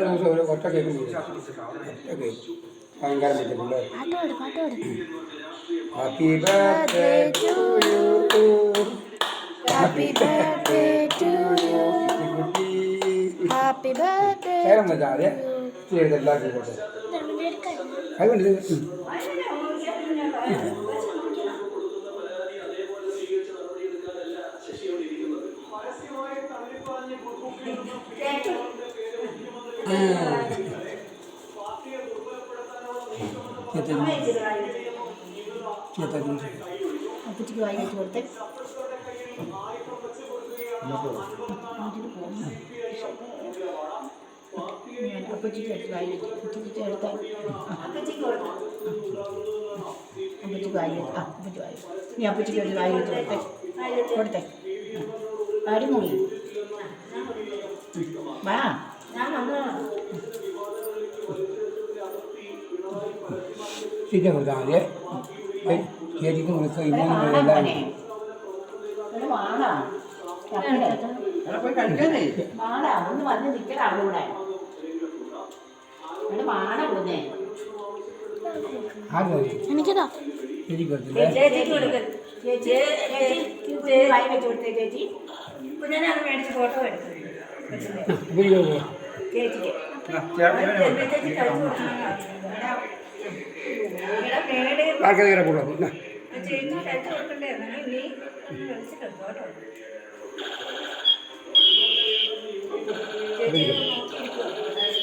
ദിവസം ഒരു ഒറ്റ കേൾക്കും ഒറ്റ കേക്ക് ഭയങ്കര പറ്റില്ലേ. Happy birthday to you, happy birthday to you, happy birthday. കേരം വെച്ചാൽ അതെ എല്ലാവർക്കും പോട്ടെ. അതുകൊണ്ട് അപ്പച്ചിക്ക് വായി വെച്ച് കൊടുത്തേ. അപ്പച്ചിക്ക് എടുത്ത് വായി വെച്ച് അപ്പച്ചിക്ക് എടുത്താൽ അപ്പച്ചിക്ക് വായി വെച്ച് അപ്പച്ചി വായി നീ അപ്പച്ചിക്ക് എടുത്ത് വായി വെച്ച് കൊടുത്തേ അടിമുടി വാ. ചിക്കൻ കൊടുത്താൽ മതി. ചേച്ചിക്ക് കൊടുക്കുക. ഒന്ന് വന്ന് നിൽക്കണം അവിടെ കൂടെ വാണ കൊടുന്നേ. എനിക്കതാ ചേച്ചിക്ക് കൊടുത്തില്ലേ? വായി വെച്ച് കൊടുത്തേ ചേച്ചി. ഞാനത് മേടിച്ച് ഫോട്ടോ എടുത്തു ചേച്ചിക്ക്. ആർക്കെതിരെ കൂടാ ചേച്ചി കഴിച്ചു കൊടുക്കണ്ടേ? നീ വിളിച്ചിട്ടുണ്ട് കേട്ടോ.